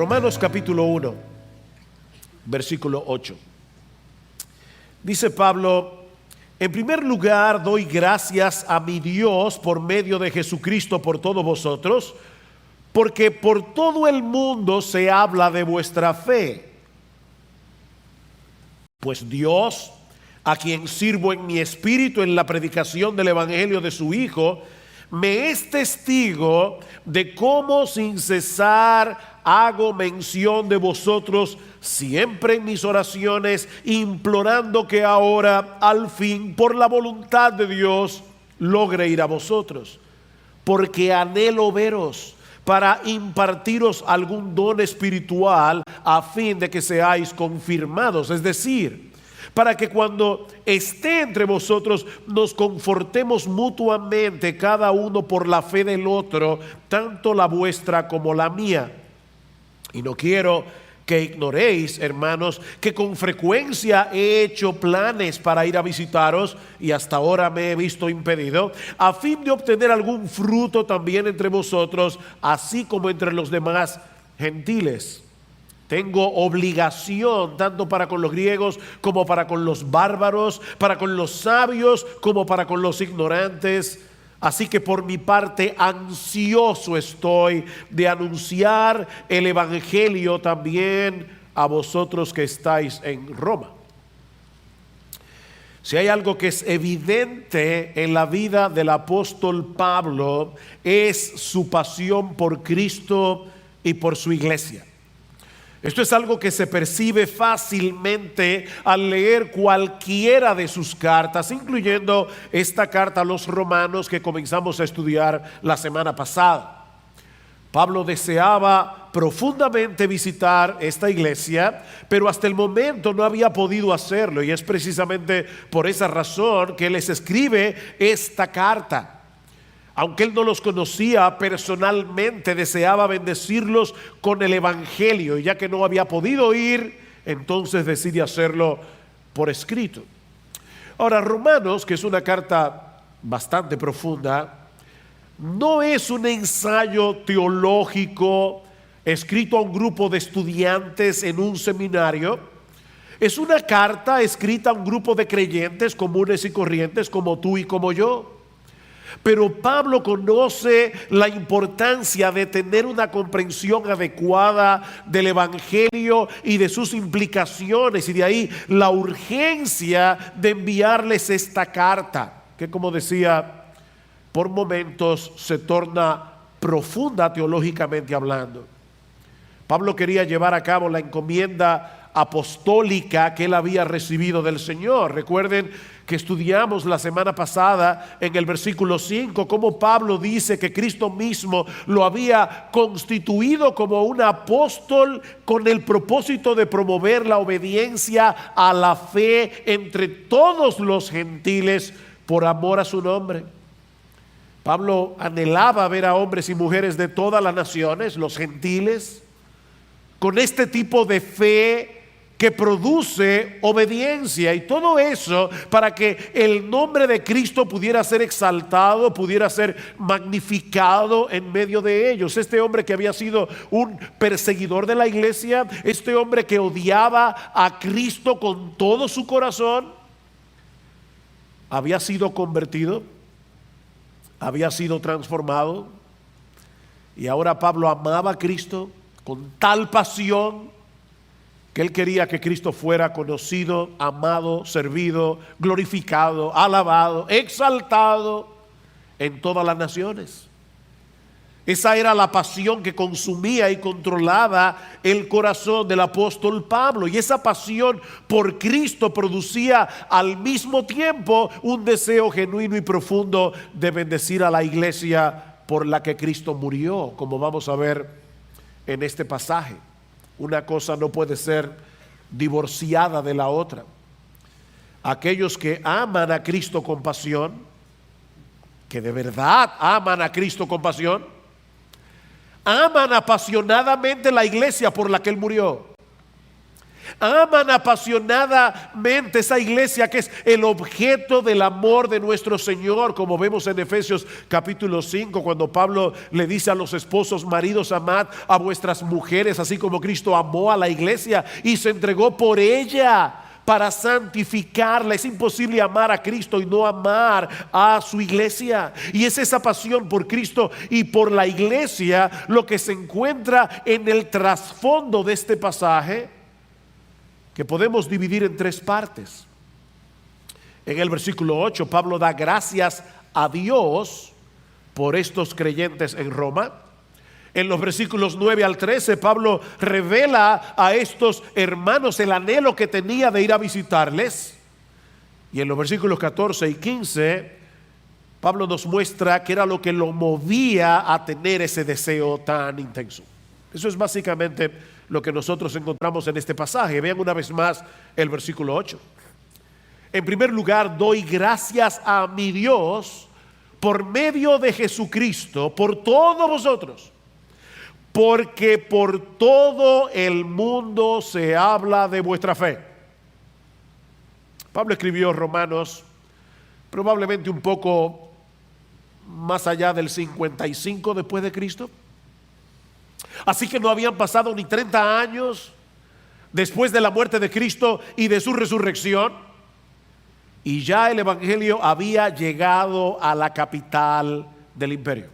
Romanos capítulo 1, versículo 8. Dice Pablo: en primer lugar doy gracias a mi Dios por medio de Jesucristo por todos vosotros, porque por todo el mundo se habla de vuestra fe. Pues Dios, a quien sirvo en mi espíritu en la predicación del evangelio de su Hijo, me es testigo de cómo sin cesar hago mención de vosotros siempre en mis oraciones, implorando que ahora al fin por la voluntad de Dios logre ir a vosotros, porque anhelo veros para impartiros algún don espiritual a fin de que seáis confirmados, es decir, para que cuando esté entre vosotros nos confortemos mutuamente cada uno por la fe del otro, tanto la vuestra como la mía. Y no quiero que ignoréis, hermanos, que con frecuencia he hecho planes para ir a visitaros y hasta ahora me he visto impedido, a fin de obtener algún fruto también entre vosotros, así como entre los demás gentiles. Tengo obligación tanto para con los griegos como para con los bárbaros, para con los sabios como para con los ignorantes. Así que por mi parte ansioso estoy de anunciar el evangelio también a vosotros que estáis en Roma. Si hay algo que es evidente en la vida del apóstol Pablo, es su pasión por Cristo y por su iglesia. Esto es algo que se percibe fácilmente al leer cualquiera de sus cartas, incluyendo esta carta a los romanos que comenzamos a estudiar la semana pasada. Pablo deseaba profundamente visitar esta iglesia, pero hasta el momento no había podido hacerlo, y es precisamente por esa razón que les escribe esta carta. Aunque él no los conocía personalmente, deseaba bendecirlos con el evangelio, y ya que no había podido ir, entonces decide hacerlo por escrito. Ahora, Romanos, que es una carta bastante profunda, no es un ensayo teológico escrito a un grupo de estudiantes en un seminario. Es una carta escrita a un grupo de creyentes comunes y corrientes como tú y como yo. Pero Pablo conoce la importancia de tener una comprensión adecuada del evangelio y de sus implicaciones, y de ahí la urgencia de enviarles esta carta, que, como decía, por momentos se torna profunda teológicamente hablando. Pablo quería llevar a cabo la encomienda apostólica que él había recibido del Señor. Recuerden que estudiamos la semana pasada en el versículo 5 cómo Pablo dice que Cristo mismo lo había constituido como un apóstol con el propósito de promover la obediencia a la fe entre todos los gentiles por amor a su nombre. Pablo anhelaba ver a hombres y mujeres de todas las naciones, los gentiles, con este tipo de fe que produce obediencia, y todo eso para que el nombre de Cristo pudiera ser exaltado, pudiera ser magnificado en medio de ellos. Este hombre que había sido un perseguidor de la iglesia, este hombre que odiaba a Cristo con todo su corazón, había sido convertido, había sido transformado, y ahora Pablo amaba a Cristo con tal pasión que él quería que Cristo fuera conocido, amado, servido, glorificado, alabado, exaltado en todas las naciones. Esa era la pasión que consumía y controlaba el corazón del apóstol Pablo, y esa pasión por Cristo producía al mismo tiempo un deseo genuino y profundo de bendecir a la iglesia por la que Cristo murió, como vamos a ver en este pasaje. Una cosa no puede ser divorciada de la otra. Aquellos que aman a Cristo con pasión, que de verdad aman a Cristo con pasión, aman apasionadamente la iglesia por la que Él murió. Aman apasionadamente esa iglesia que es el objeto del amor de nuestro Señor, como vemos en Efesios capítulo 5, cuando Pablo le dice a los esposos: maridos, amad a vuestras mujeres, así como Cristo amó a la iglesia y se entregó por ella para santificarla. Es imposible amar a Cristo y no amar a su iglesia. Y es esa pasión por Cristo y por la iglesia lo que se encuentra en el trasfondo de este pasaje, que podemos dividir en tres partes. En el versículo 8, Pablo da gracias a Dios por estos creyentes en Roma. En los versículos 9 al 13, Pablo revela a estos hermanos el anhelo que tenía de ir a visitarles. Y en los versículos 14 y 15, Pablo nos muestra qué era lo que lo movía a tener ese deseo tan intenso. Eso es básicamente lo que nosotros encontramos en este pasaje. Vean una vez más el versículo 8. En primer lugar, doy gracias a mi Dios por medio de Jesucristo, por todos vosotros, porque por todo el mundo se habla de vuestra fe. Pablo escribió Romanos probablemente un poco más allá del 55 después de Cristo. Así que no habían pasado ni 30 años después de la muerte de Cristo y de su resurrección, y ya el evangelio había llegado a la capital del imperio.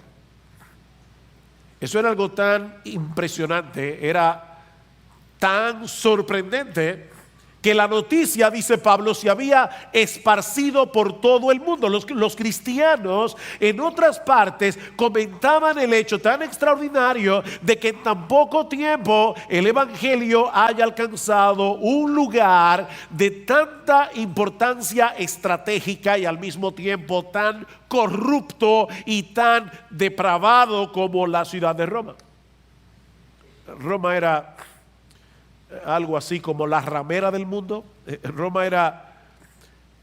Eso era algo tan impresionante, era tan sorprendente, que la noticia, dice Pablo, se había esparcido por todo el mundo. Los cristianos en otras partes comentaban el hecho tan extraordinario de que en tan poco tiempo el evangelio haya alcanzado un lugar de tanta importancia estratégica y al mismo tiempo tan corrupto y tan depravado como la ciudad de Roma. Roma era algo así como la ramera del mundo. Roma era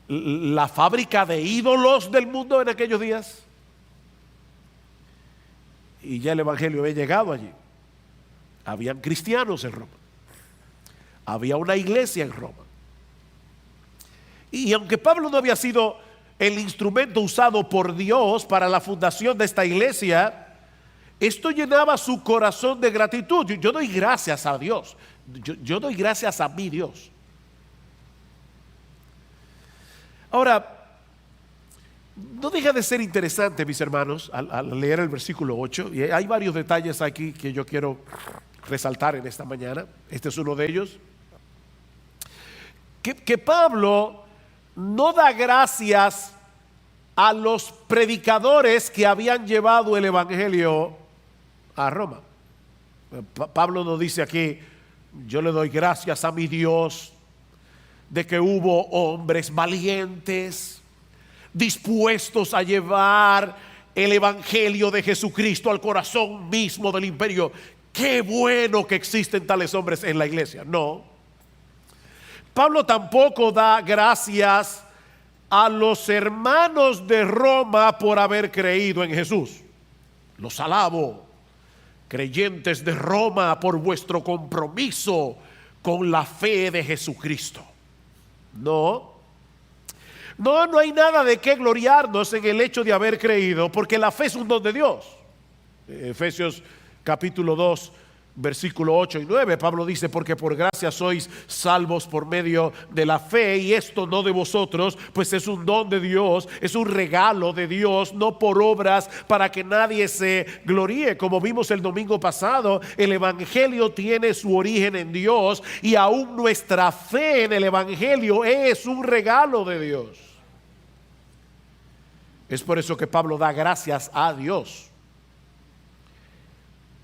la fábrica de ídolos del mundo en aquellos días. Y ya el evangelio había llegado allí. Habían cristianos en Roma. Había una iglesia en Roma. Y aunque Pablo no había sido el instrumento usado por Dios para la fundación de esta iglesia, esto llenaba su corazón de gratitud. Yo doy gracias a Dios. Yo doy gracias a mi Dios. Ahora, no deja de ser interesante, mis hermanos, al leer el versículo 8. Y hay varios detalles aquí que yo quiero resaltar en esta mañana. Este es uno de ellos. Que Pablo no da gracias a los predicadores que habían llevado el evangelio a Roma. Pablo nos dice aquí: yo le doy gracias a mi Dios de que hubo hombres valientes, dispuestos a llevar el evangelio de Jesucristo al corazón mismo del imperio. Qué bueno que existen tales hombres en la iglesia. No. Pablo tampoco da gracias a los hermanos de Roma por haber creído en Jesús. Los alabo, creyentes de Roma, por vuestro compromiso con la fe de Jesucristo. No hay nada de qué gloriarnos en el hecho de haber creído, porque la fe es un don de Dios. Efesios capítulo 2, versículo 8 y 9, Pablo dice: porque por gracia sois salvos por medio de la fe, y esto no de vosotros, pues es un don de Dios, es un regalo de Dios, no por obras, para que nadie se gloríe. Como vimos el domingo pasado, el evangelio tiene su origen en Dios, y aún nuestra fe en el evangelio es un regalo de Dios. Es por eso que Pablo da gracias a Dios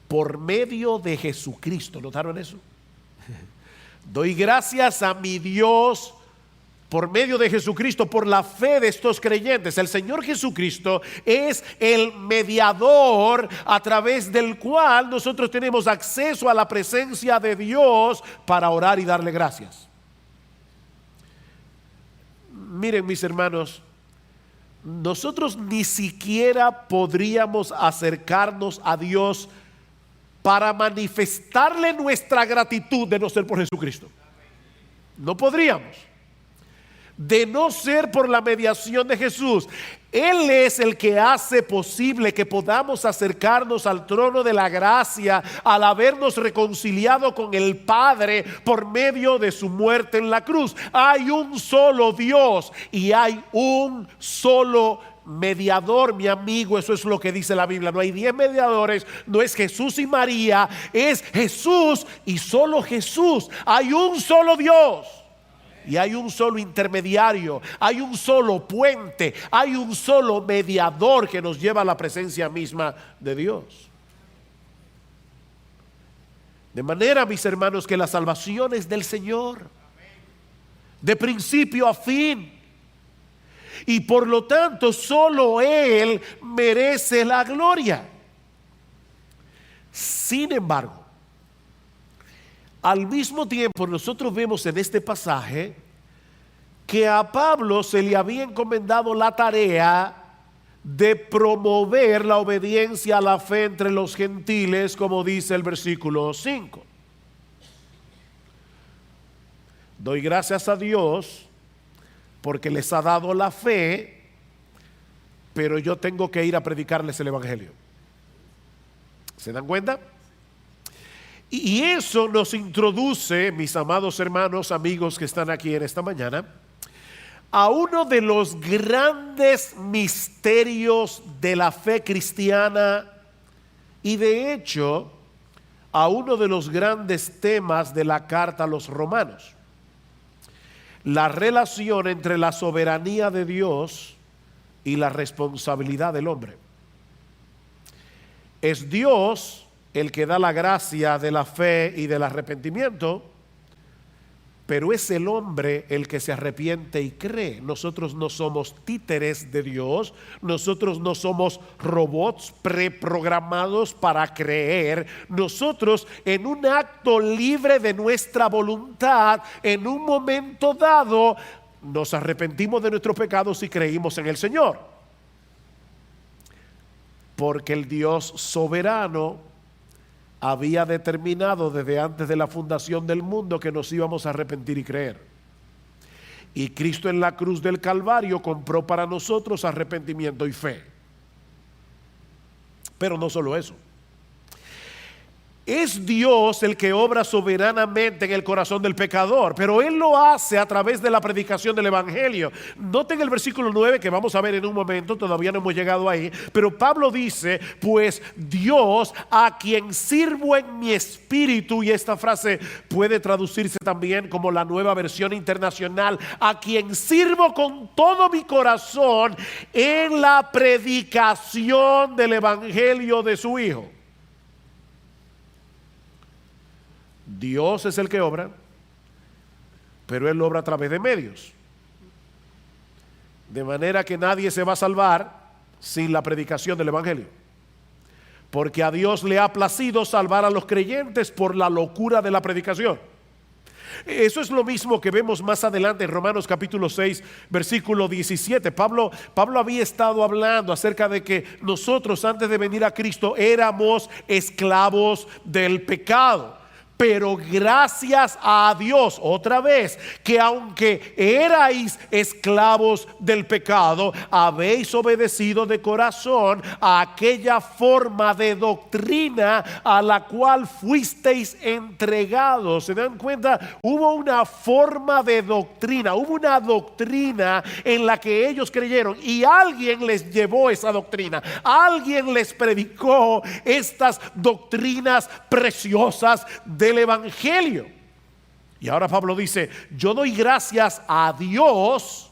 por medio de Jesucristo. ¿Notaron eso? Doy gracias a mi Dios por medio de Jesucristo, por la fe de estos creyentes. El Señor Jesucristo es el mediador a través del cual nosotros tenemos acceso a la presencia de Dios para orar y darle gracias. Miren, mis hermanos, nosotros ni siquiera podríamos acercarnos a Dios para manifestarle nuestra gratitud de no ser por Jesucristo. No podríamos. De no ser por la mediación de Jesús. Él es el que hace posible que podamos acercarnos al trono de la gracia al habernos reconciliado con el Padre por medio de su muerte en la cruz. Hay un solo Dios y hay un solo mediador, mi amigo. Eso es lo que dice la Biblia. No hay 10 mediadores, no es Jesús y María, es Jesús y solo Jesús. Hay un solo Dios. Y hay un solo intermediario, hay un solo puente, hay un solo mediador que nos lleva a la presencia misma de Dios. De manera, mis hermanos, que la salvación es del Señor, de principio a fin. Y por lo tanto, solo Él merece la gloria. Sin embargo, al mismo tiempo, nosotros vemos en este pasaje que a Pablo se le había encomendado la tarea de promover la obediencia a la fe entre los gentiles, como dice el versículo 5. Doy gracias a Dios porque les ha dado la fe, pero yo tengo que ir a predicarles el evangelio. ¿Se dan cuenta? Y eso nos introduce, mis amados hermanos, amigos que están aquí en esta mañana, a uno de los grandes misterios de la fe cristiana y de hecho a uno de los grandes temas de la carta a los romanos: la relación entre la soberanía de Dios y la responsabilidad del hombre. Es Dios el que da la gracia de la fe y del arrepentimiento, pero es el hombre el que se arrepiente y cree. Nosotros no somos títeres de Dios, nosotros no somos robots preprogramados para creer. Nosotros, en un acto libre de nuestra voluntad, en un momento dado, nos arrepentimos de nuestros pecados y creímos en el Señor. Porque el Dios soberano había determinado desde antes de la fundación del mundo que nos íbamos a arrepentir y creer. Y Cristo en la cruz del Calvario compró para nosotros arrepentimiento y fe. Pero no solo eso. Es Dios el que obra soberanamente en el corazón del pecador, pero Él lo hace a través de la predicación del Evangelio. Noten el versículo 9 que vamos a ver en un momento, todavía no hemos llegado ahí, pero Pablo dice: pues Dios, a quien sirvo en mi espíritu, y esta frase puede traducirse también como la Nueva Versión Internacional, a quien sirvo con todo mi corazón en la predicación del Evangelio de su Hijo. Dios es el que obra, pero Él obra a través de medios. De manera que nadie se va a salvar sin la predicación del Evangelio. Porque a Dios le ha placido salvar a los creyentes por la locura de la predicación. Eso es lo mismo que vemos más adelante en Romanos capítulo 6, versículo 17. Pablo había estado hablando acerca de que nosotros, antes de venir a Cristo, éramos esclavos del pecado. Pero gracias a Dios, otra vez, que aunque erais esclavos del pecado, habéis obedecido de corazón a aquella forma de doctrina a la cual fuisteis entregados. ¿Se dan cuenta? Hubo una forma de doctrina, hubo una doctrina en la que ellos creyeron y alguien les llevó esa doctrina. Alguien les predicó estas doctrinas preciosas del Evangelio. Y ahora Pablo dice: yo doy gracias a Dios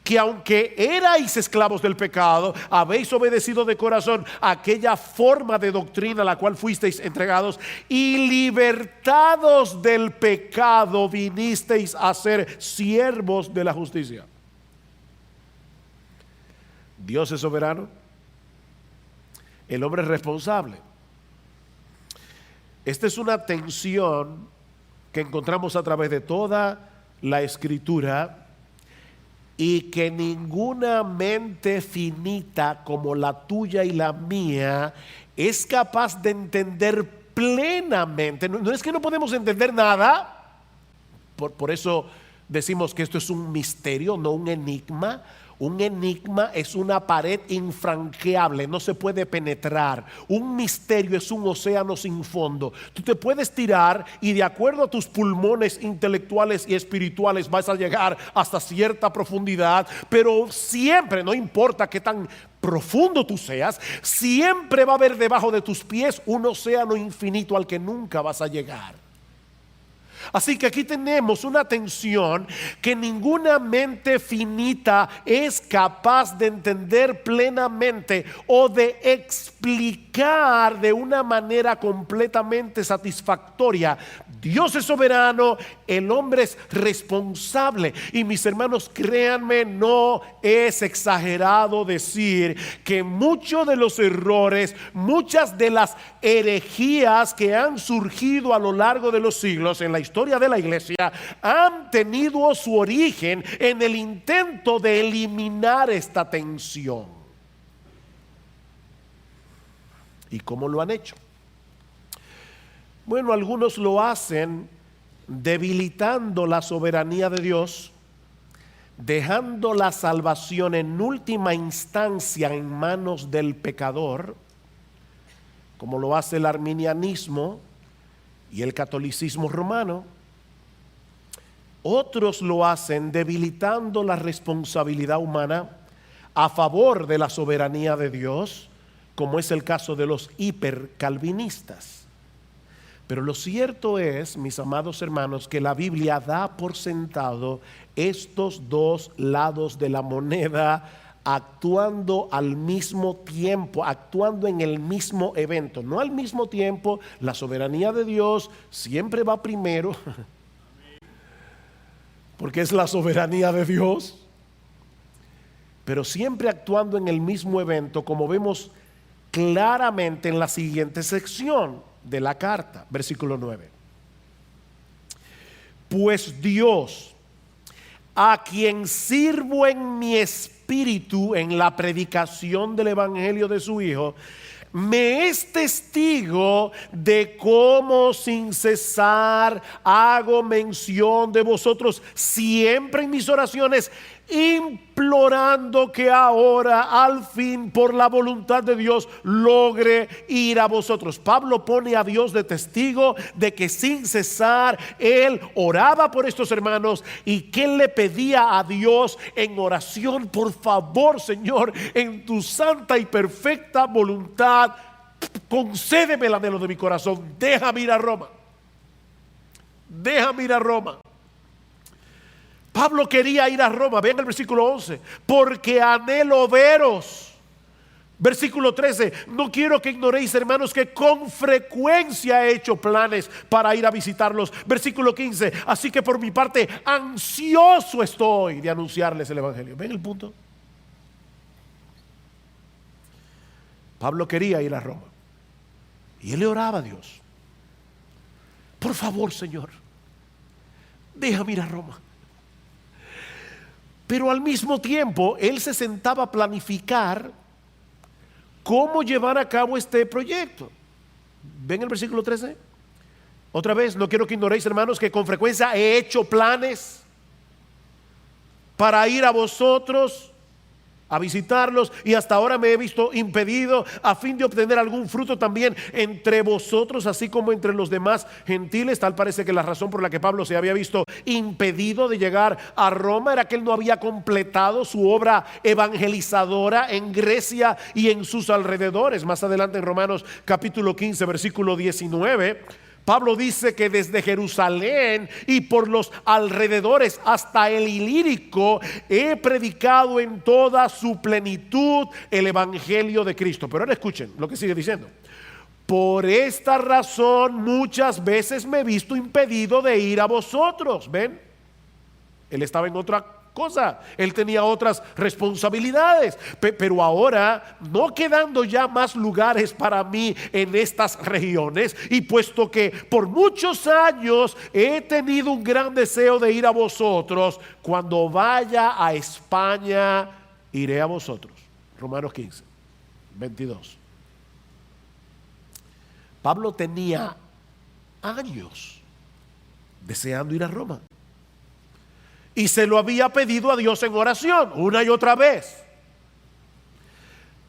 que aunque erais esclavos del pecado, habéis obedecido de corazón aquella forma de doctrina a la cual fuisteis entregados, y libertados del pecado vinisteis a ser siervos de la justicia. Dios es soberano, el hombre es responsable. Esta es una tensión que encontramos a través de toda la Escritura y que ninguna mente finita como la tuya y la mía es capaz de entender plenamente. No es que no podemos entender nada, Por eso decimos que esto es un misterio, no un enigma. Un enigma es una pared infranqueable, no se puede penetrar. Un misterio es un océano sin fondo. Tú te puedes tirar y de acuerdo a tus pulmones intelectuales y espirituales vas a llegar hasta cierta profundidad, pero siempre, no importa qué tan profundo tú seas, siempre va a haber debajo de tus pies un océano infinito al que nunca vas a llegar. Así que aquí tenemos una tensión que ninguna mente finita es capaz de entender plenamente o de explicar de una manera completamente satisfactoria. Dios es soberano, el hombre es responsable. Y mis hermanos, créanme, no es exagerado decir que muchos de los errores, muchas de las herejías que han surgido a lo largo de los siglos en la historia de la iglesia han tenido su origen en el intento de eliminar esta tensión. ¿Y cómo lo han hecho? Bueno, algunos lo hacen debilitando la soberanía de Dios, dejando la salvación en última instancia en manos del pecador, como lo hace el arminianismo y el catolicismo romano. Otros lo hacen debilitando la responsabilidad humana a favor de la soberanía de Dios, como es el caso de los hipercalvinistas. Pero lo cierto es, mis amados hermanos, que la Biblia da por sentado estos dos lados de la moneda actuando al mismo tiempo, actuando en el mismo evento, no al mismo tiempo. La soberanía de Dios siempre va primero, porque es la soberanía de Dios, pero siempre actuando en el mismo evento, como vemos claramente en la siguiente sección de la carta, versículo 9. Pues Dios, a quien sirvo en mi espíritu en la predicación del evangelio de su Hijo, me es testigo de cómo sin cesar hago mención de vosotros siempre en mis oraciones, implorando que ahora al fin por la voluntad de Dios logre ir a vosotros. Pablo pone a Dios de testigo de que sin cesar él oraba por estos hermanos y que él le pedía a Dios en oración: por favor, Señor, en tu santa y perfecta voluntad, concédeme el anhelo de mi corazón, déjame ir a Roma, déjame ir a Roma. Pablo quería ir a Roma, vean el versículo 11, porque anhelo veros. Versículo 13, no quiero que ignoréis, hermanos, que con frecuencia he hecho planes para ir a visitarlos. Versículo 15, así que por mi parte ansioso estoy de anunciarles el evangelio. ¿Ven el punto? Pablo quería ir a Roma y él le oraba a Dios: por favor, Señor, déjame ir a Roma. Pero al mismo tiempo él se sentaba a planificar cómo llevar a cabo este proyecto. ¿Ven el versículo 13? Otra vez, no quiero que ignoréis, hermanos, que con frecuencia he hecho planes para ir a vosotros a visitarlos, y hasta ahora me he visto impedido a fin de obtener algún fruto también entre vosotros, así como entre los demás gentiles. Tal parece que la razón por la que Pablo se había visto impedido de llegar a Roma era que él no había completado su obra evangelizadora en Grecia y en sus alrededores. Más adelante en Romanos capítulo 15 versículo 19, Pablo dice que desde Jerusalén y por los alrededores hasta el Ilírico he predicado en toda su plenitud el evangelio de Cristo. Pero ahora escuchen lo que sigue diciendo: por esta razón muchas veces me he visto impedido de ir a vosotros. ¿Ven? Él estaba en otra cosa, él tenía otras responsabilidades, pero ahora, no quedando ya más lugares para mí en estas regiones, y puesto que por muchos años he tenido un gran deseo de ir a vosotros, cuando vaya a España iré a vosotros. Romanos 15, 22. Pablo tenía años deseando ir a Roma. y se lo había pedido a Dios en oración una y otra vez.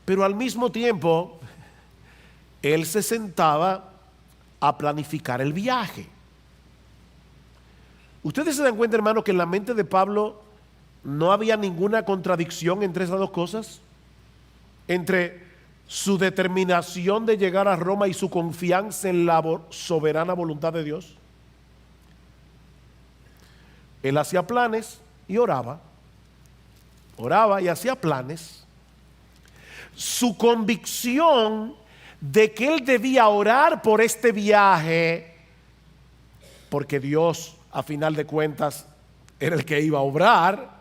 Pero al mismo tiempo, él se sentaba a planificar el viaje. Ustedes se dan cuenta, hermano, que en la mente de Pablo no había ninguna contradicción entre esas dos cosas, entre su determinación de llegar a Roma y su confianza en la soberana voluntad de Dios. Él hacía planes y oraba y hacía planes. Su convicción de que él debía orar por este viaje, porque Dios, a final de cuentas, era el que iba a obrar,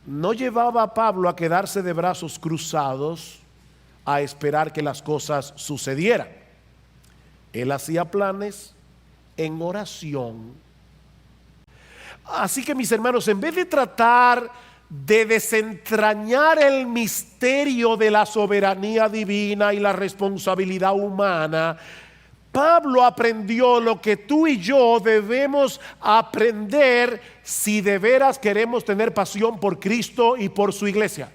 no llevaba a Pablo a quedarse de brazos cruzados a esperar que las cosas sucedieran. Él hacía planes en oración. Así que, mis hermanos, en vez de tratar de desentrañar el misterio de la soberanía divina y la responsabilidad humana, Pablo aprendió lo que tú y yo debemos aprender si de veras queremos tener pasión por Cristo y por su iglesia.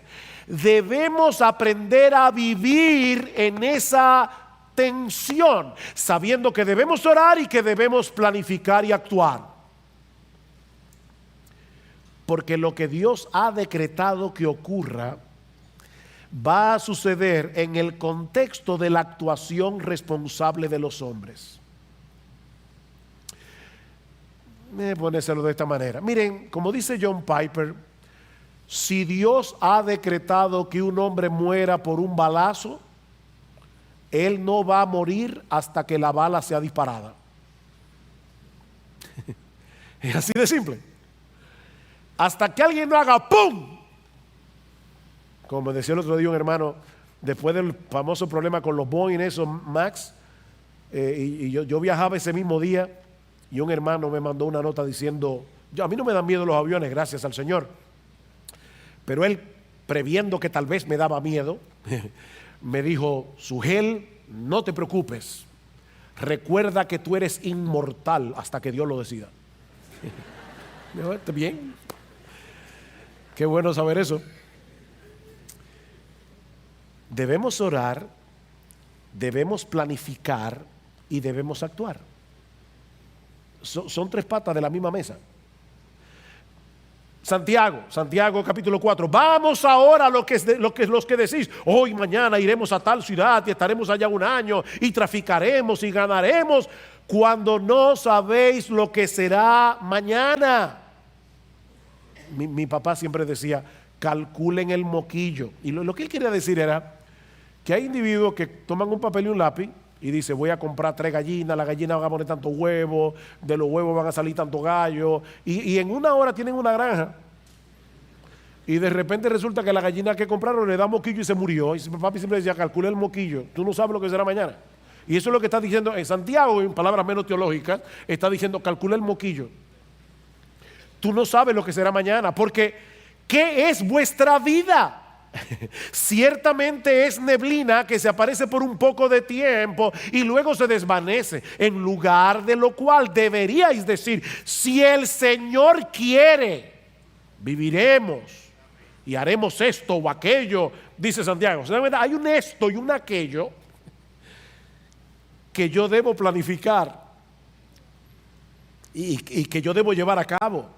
Debemos aprender a vivir en esa tensión, sabiendo que debemos orar y que debemos planificar y actuar. Porque lo que Dios ha decretado que ocurra va a suceder en el contexto de la actuación responsable de los hombres. Me ponérselo de esta manera. Miren, como dice John Piper, si Dios ha decretado que un hombre muera por un balazo, él no va a morir hasta que la bala sea disparada. Es así de simple. Hasta que alguien no haga ¡pum! Como me decía el otro día un hermano, después del famoso problema con los Boeing, esos Max, y yo viajaba ese mismo día, y un hermano me mandó una nota diciendo, a mí no me dan miedo los aviones, gracias al Señor, pero él, previendo que tal vez me daba miedo, me dijo, Sugel, no te preocupes, recuerda que tú eres inmortal hasta que Dios lo decida. ¿Está bien? Qué bueno saber eso. Debemos orar, debemos planificar y debemos actuar. Son tres patas de la misma mesa. Santiago capítulo 4. Vamos ahora los que decís, hoy mañana iremos a tal ciudad y estaremos allá un año y traficaremos y ganaremos, cuando no sabéis lo que será mañana. Mi papá siempre decía, calculen el moquillo. Y lo que él quería decir era que hay individuos que toman un papel y un lápiz y dice, voy a comprar 3 gallinas, las gallinas van a poner tantos huevos, de los huevos van a salir tantos gallos, y en una hora tienen una granja, y de repente resulta que la gallina que compraron le da moquillo y se murió. Y mi papi siempre decía, calcula el moquillo, tú no sabes lo que será mañana. Y eso es lo que está diciendo en Santiago, en palabras menos teológicas, está diciendo, calcula el moquillo. Tú no sabes lo que será mañana, porque ¿qué es vuestra vida? Ciertamente es neblina que se aparece por un poco de tiempo y luego se desvanece. En lugar de lo cual deberíais decir, si el Señor quiere, viviremos y haremos esto o aquello, dice Santiago. Hay un esto y un aquello que yo debo planificar y que yo debo llevar a cabo.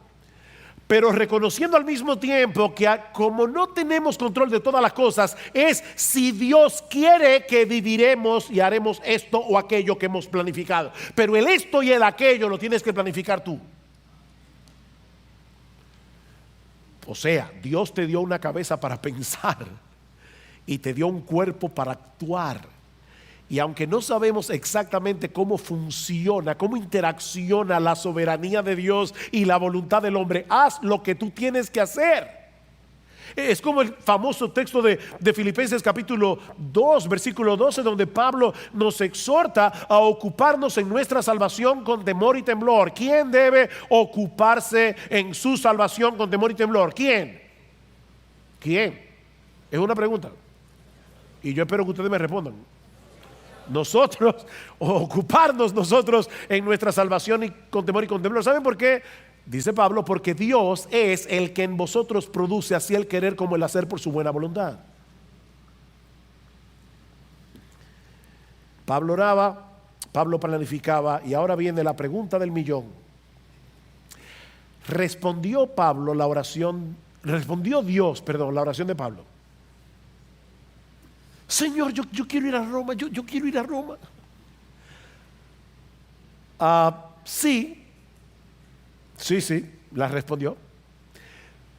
Pero reconociendo al mismo tiempo que como no tenemos control de todas las cosas, es si Dios quiere que viviremos y haremos esto o aquello que hemos planificado. Pero el esto y el aquello lo tienes que planificar tú. O sea, Dios te dio una cabeza para pensar y te dio un cuerpo para actuar. Y aunque no sabemos exactamente cómo funciona, cómo interacciona la soberanía de Dios y la voluntad del hombre, haz lo que tú tienes que hacer. Es como el famoso texto de Filipenses capítulo 2, versículo 12, donde Pablo nos exhorta a ocuparnos en nuestra salvación con temor y temblor. ¿Quién debe ocuparse en su salvación con temor y temblor? ¿Quién? Es una pregunta. Y yo espero que ustedes me respondan. Nosotros, ocuparnos nosotros en nuestra salvación y con temor y con temblor. ¿Saben por qué Dice Pablo, porque Dios es el que en vosotros produce así el querer como el hacer por su buena voluntad. Pablo oraba, Pablo planificaba, y ahora viene la pregunta del millón. Respondió Dios, la oración de Pablo. Señor, yo quiero ir a Roma, yo quiero ir a Roma. Sí, la respondió.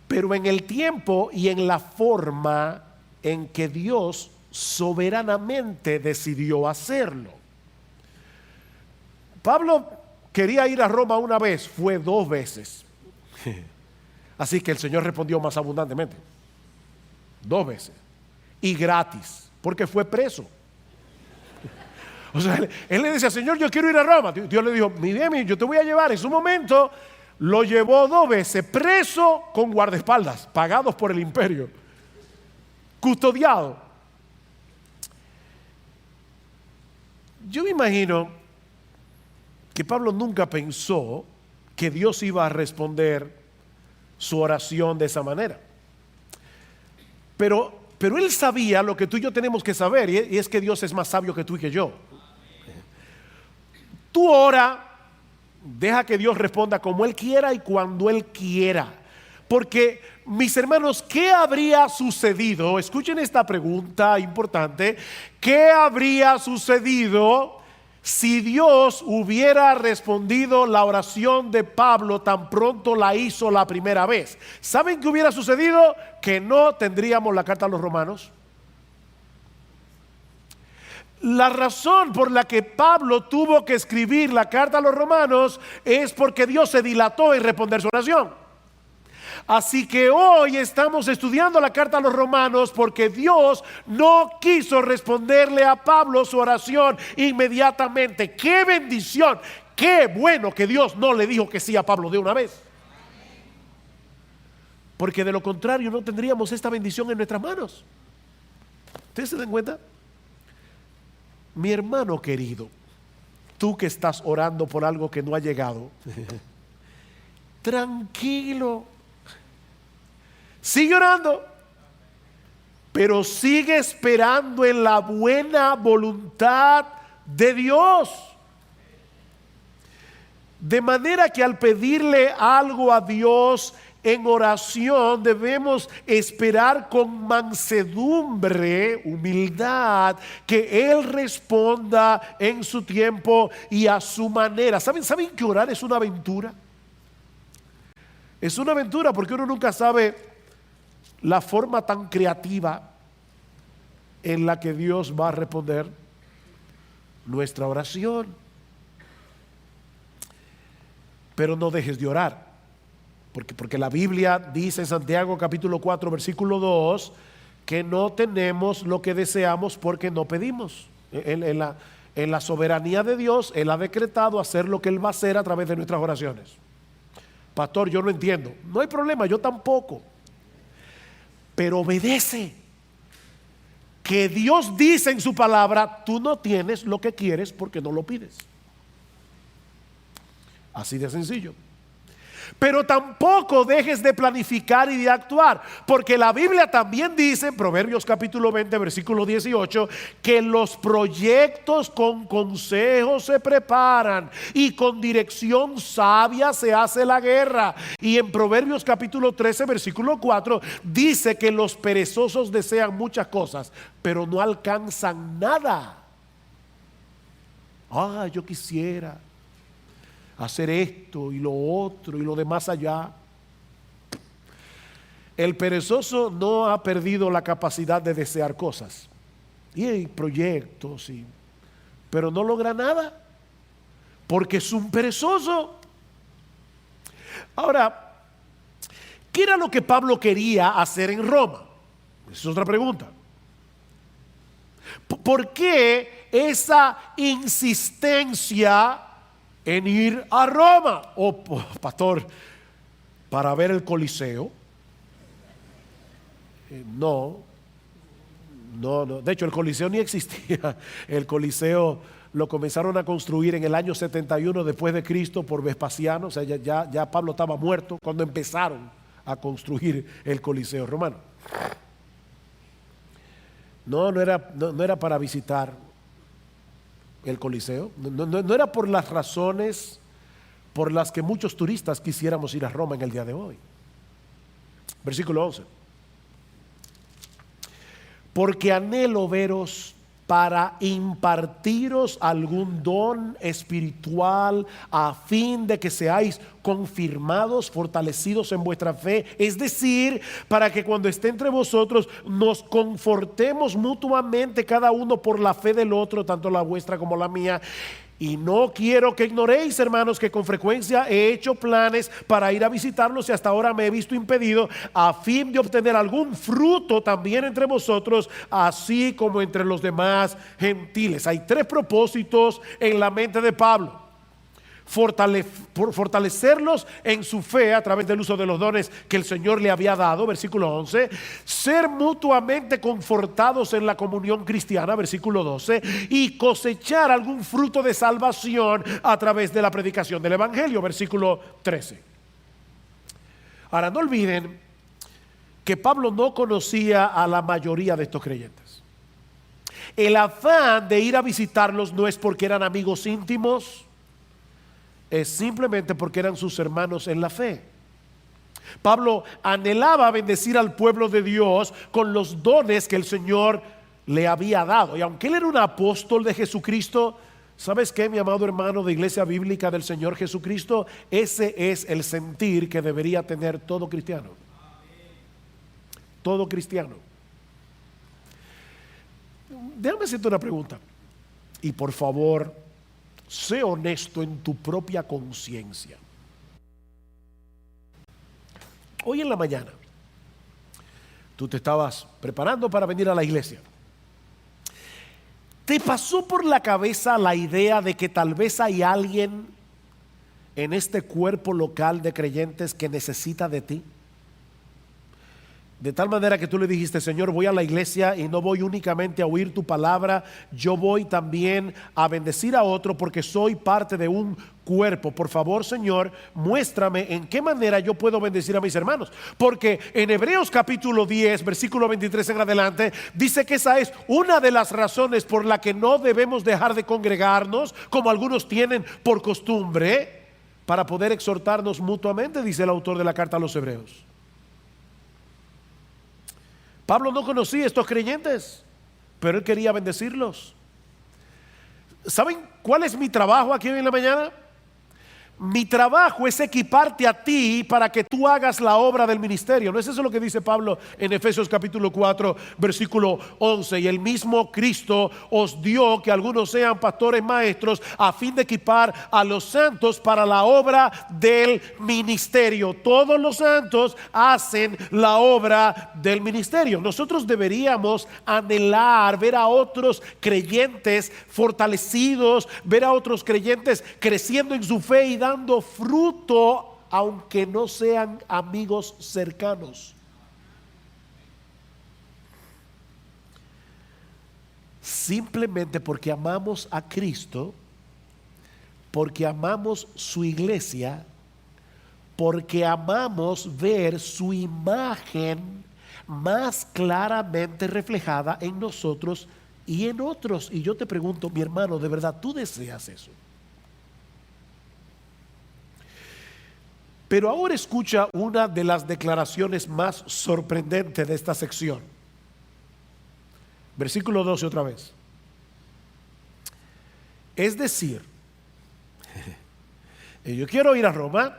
Pero en el tiempo y en la forma en que Dios soberanamente decidió hacerlo. Pablo quería ir a Roma una vez, fue 2 veces. Así que el Señor respondió más abundantemente. 2 veces. Y gratis, porque fue preso. O sea, él le decía, Señor, yo quiero ir a Roma. Dios le dijo, mire, yo te voy a llevar. En su momento lo llevó 2 veces preso con guardaespaldas, pagados por el imperio, custodiado. Yo me imagino que Pablo nunca pensó que Dios iba a responder su oración de esa manera. Pero él sabía lo que tú y yo tenemos que saber, y es que Dios es más sabio que tú y que yo. Tú ora, deja que Dios responda como Él quiera y cuando Él quiera. Porque, mis hermanos, ¿qué habría sucedido? Escuchen esta pregunta importante. ¿Qué habría sucedido si Dios hubiera respondido la oración de Pablo tan pronto la hizo la primera vez? ¿Saben qué hubiera sucedido? Que no tendríamos la carta a los romanos. La razón por la que Pablo tuvo que escribir la carta a los romanos es porque Dios se dilató en responder su oración. Así que hoy estamos estudiando la carta a los romanos porque Dios no quiso responderle a Pablo su oración inmediatamente. ¡Qué bendición! ¡Qué bueno que Dios no le dijo que sí a Pablo de una vez! Porque de lo contrario no tendríamos esta bendición en nuestras manos. ¿Ustedes se dan cuenta? Mi hermano querido, tú que estás orando por algo que no ha llegado, tranquilo, sigue orando, pero sigue esperando en la buena voluntad de Dios. De manera que al pedirle algo a Dios en oración debemos esperar con mansedumbre, humildad, que Él responda en su tiempo y a su manera. ¿Saben que orar es una aventura? Es una aventura porque uno nunca sabe la forma tan creativa en la que Dios va a responder nuestra oración. Pero no dejes de orar. Porque la Biblia dice en Santiago capítulo 4 versículo 2 que no tenemos lo que deseamos porque no pedimos. En la soberanía de Dios, Él ha decretado hacer lo que Él va a hacer a través de nuestras oraciones. Pastor, yo no entiendo. No hay problema, yo tampoco. Pero obedece. Que Dios dice en su palabra, tú no tienes lo que quieres porque no lo pides. Así de sencillo. Pero tampoco dejes de planificar y de actuar, porque la Biblia también dice en Proverbios capítulo 20 versículo 18 que los proyectos con consejo se preparan y con dirección sabia se hace la guerra. Y en Proverbios capítulo 13 versículo 4 dice que los perezosos desean muchas cosas pero no alcanzan nada. Yo quisiera hacer esto y lo otro y lo de más allá. El perezoso no ha perdido la capacidad de desear cosas y hay proyectos, pero no logra nada porque es un perezoso. Ahora, ¿qué era lo que Pablo quería hacer en Roma? Esa es otra pregunta. ¿Por qué esa insistencia en ir a Roma? Pastor, para ver el Coliseo. No. De hecho, el Coliseo ni existía. El Coliseo lo comenzaron a construir en el año 71 después de Cristo por Vespasiano. O sea, ya Pablo estaba muerto cuando empezaron a construir el Coliseo romano. No era para visitar el Coliseo. No era por las razones por las que muchos turistas quisiéramos ir a Roma en el día de hoy. Versículo 11. Porque anhelo veros para impartiros algún don espiritual, a fin de que seáis confirmados, fortalecidos en vuestra fe, es decir, para que cuando esté entre vosotros nos confortemos mutuamente cada uno por la fe del otro, tanto la vuestra como la mía. Y no quiero que ignoréis, hermanos, que con frecuencia he hecho planes para ir a visitarlos y hasta ahora me he visto impedido, a fin de obtener algún fruto también entre vosotros, así como entre los demás gentiles. Hay tres propósitos en la mente de Pablo: fortalecerlos en su fe a través del uso de los dones que el Señor le había dado, versículo 11, ser mutuamente confortados en la comunión cristiana, versículo 12, y cosechar algún fruto de salvación a través de la predicación del Evangelio, versículo 13. Ahora, no olviden que Pablo no conocía a la mayoría de estos creyentes. El afán de ir a visitarlos no es porque eran amigos íntimos, es simplemente porque eran sus hermanos en la fe. Pablo anhelaba bendecir al pueblo de Dios con los dones que el Señor le había dado. Y aunque él era un apóstol de Jesucristo, ¿sabes qué, mi amado hermano de Iglesia Bíblica del Señor Jesucristo? Ese es el sentir que debería tener todo cristiano. Todo cristiano. Déjame hacerte una pregunta. Y por favor, sé honesto en tu propia conciencia. Hoy en la mañana, tú te estabas preparando para venir a la iglesia. ¿Te pasó por la cabeza la idea de que tal vez hay alguien en este cuerpo local de creyentes que necesita de ti? De tal manera que tú le dijiste: Señor, voy a la iglesia y no voy únicamente a oír tu palabra, yo voy también a bendecir a otro porque soy parte de un cuerpo. Por favor, Señor, muéstrame en qué manera yo puedo bendecir a mis hermanos. Porque en Hebreos capítulo 10, versículo 23 en adelante, dice que esa es una de las razones por la que no debemos dejar de congregarnos, como algunos tienen por costumbre, para poder exhortarnos mutuamente, dice el autor de la carta a los Hebreos. Pablo no conocía a estos creyentes, pero él quería bendecirlos. ¿Saben cuál es mi trabajo aquí hoy en la mañana? Mi trabajo es equiparte a ti para que tú hagas la obra del ministerio. ¿No es eso lo que dice Pablo en Efesios capítulo 4, versículo 11? Y el mismo Cristo os dio que algunos sean pastores maestros a fin de equipar a los santos para la obra del ministerio. Todos los santos hacen la obra del ministerio. Nosotros deberíamos anhelar ver a otros creyentes fortalecidos, ver a otros creyentes creciendo en su fe y dando fruto, aunque no sean amigos cercanos. Simplemente porque amamos a Cristo, porque amamos su iglesia, porque amamos ver su imagen más claramente reflejada en nosotros y en otros. Y yo te pregunto, mi hermano, ¿de verdad tú deseas eso? Pero ahora escucha una de las declaraciones más sorprendentes de esta sección. Versículo 12 otra vez. Es decir, yo quiero ir a Roma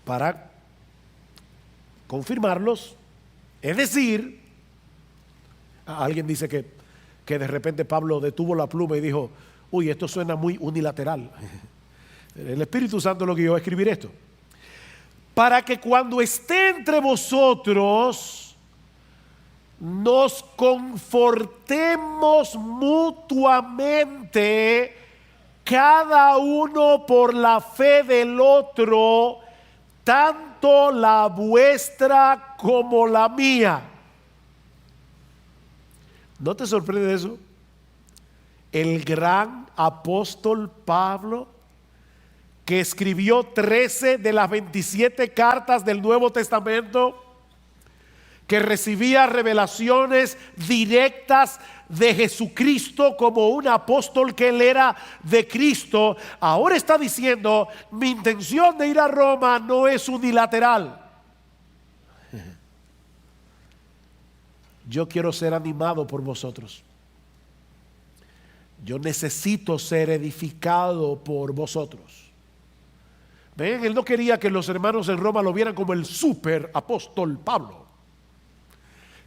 para confirmarlos. Es decir, alguien dice que de repente Pablo detuvo la pluma y dijo: uy, esto suena muy unilateral. El Espíritu Santo lo guió a escribir esto. Para que cuando esté entre vosotros nos confortemos mutuamente, cada uno por la fe del otro, tanto la vuestra como la mía. ¿No te sorprende eso? el gran apóstol Pablo, que escribió 13 de las 27 cartas del Nuevo Testamento, que recibía revelaciones directas de Jesucristo como un apóstol que él era de Cristo, ahora está diciendo: mi intención de ir a Roma no es unilateral. Yo quiero ser animado por vosotros. Yo necesito ser edificado por vosotros. ¿Ven? Él no quería que los hermanos en Roma lo vieran como el super apóstol Pablo,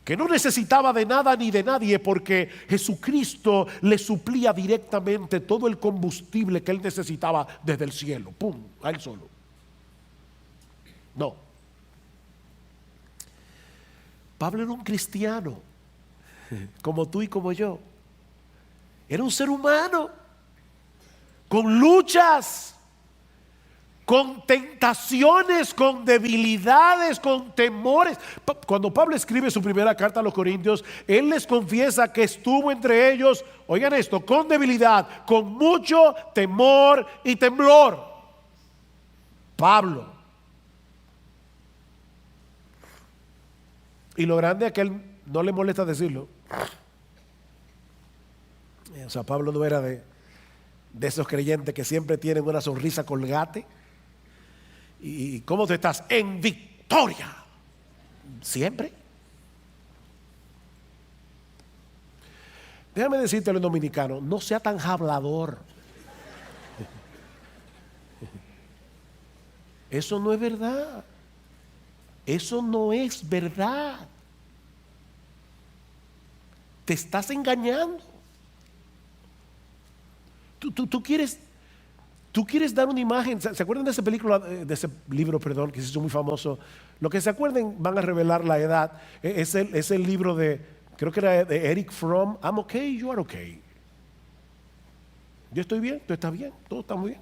que no necesitaba de nada ni de nadie, porque Jesucristo le suplía directamente todo el combustible que él necesitaba desde el cielo, pum, a él solo. No. Pablo era un cristiano, como tú y como yo. Era un ser humano, con luchas, con tentaciones, con debilidades, con temores. Cuando Pablo escribe su primera carta a los Corintios, él les confiesa que estuvo entre ellos, oigan esto, con debilidad, con mucho temor y temblor. Pablo. Y lo grande es que él no le molesta decirlo. O sea, Pablo no era de esos creyentes que siempre tienen una sonrisa colgate. ¿Y cómo tú estás? En victoria. Siempre. Déjame decirte, los dominicanos, no sea tan hablador. Eso no es verdad. Eso no es verdad. Te estás engañando. Tú quieres dar una imagen. ¿Se acuerdan de esa película, de ese libro, perdón, que se hizo muy famoso? Lo que se acuerden van a revelar la edad. Es el libro de, creo que era de Eric Fromm. I'm okay, you are okay. Yo estoy bien, tú estás bien, todos estamos bien.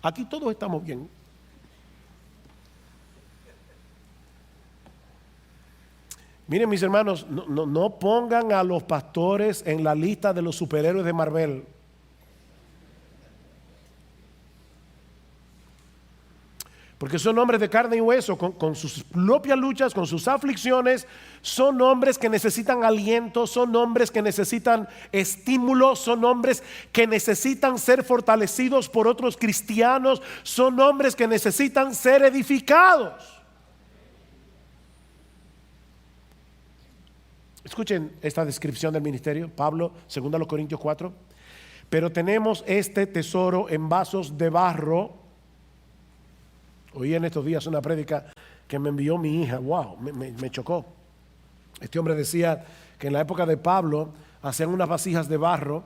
Aquí todos estamos bien. Miren, mis hermanos, no pongan a los pastores en la lista de los superhéroes de Marvel. Porque son hombres de carne y hueso, con sus propias luchas, con sus aflicciones. Son hombres que necesitan aliento, son hombres que necesitan estímulo, son hombres que necesitan ser fortalecidos por otros cristianos, son hombres que necesitan ser edificados. Escuchen esta descripción del ministerio, Pablo, 2 Corintios 4. Pero tenemos este tesoro en vasos de barro. Oí en estos días una prédica que me envió mi hija. Wow, me chocó. Este hombre decía que en la época de Pablo hacían unas vasijas de barro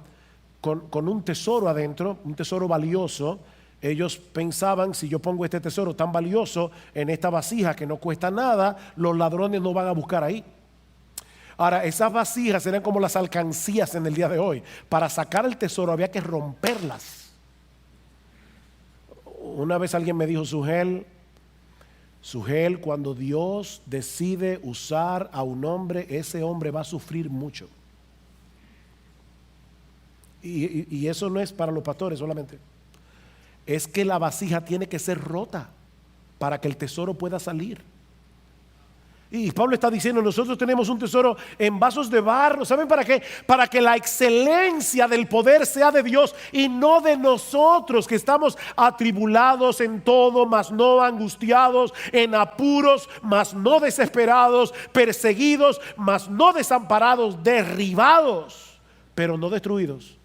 con un tesoro adentro, un tesoro valioso. Ellos pensaban: si yo pongo este tesoro tan valioso en esta vasija que no cuesta nada, los ladrones no van a buscar ahí. Ahora, esas vasijas eran como las alcancías en el día de hoy. Para sacar el tesoro había que romperlas. Una vez alguien me dijo: Sugel, cuando Dios decide usar a un hombre, ese hombre va a sufrir mucho. Y eso no es para los pastores solamente. Es que la vasija tiene que ser rota para que el tesoro pueda salir. Y Pablo está diciendo: nosotros tenemos un tesoro en vasos de barro. ¿Saben para qué? Para que la excelencia del poder sea de Dios y no de nosotros, que estamos atribulados en todo, mas no angustiados, en apuros, mas no desesperados, perseguidos, mas no desamparados, derribados, pero no destruidos.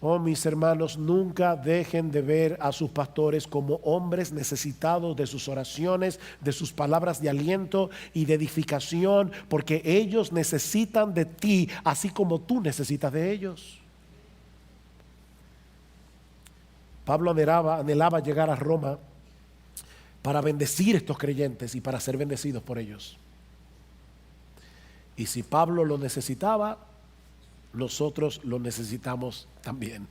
Oh, mis hermanos, nunca dejen de ver a sus pastores como hombres necesitados de sus oraciones, de sus palabras de aliento y de edificación, porque ellos necesitan de ti, así como tú necesitas de ellos. Pablo anhelaba llegar a Roma para bendecir a estos creyentes y para ser bendecidos por ellos. Y si Pablo lo necesitaba, nosotros lo necesitamos también.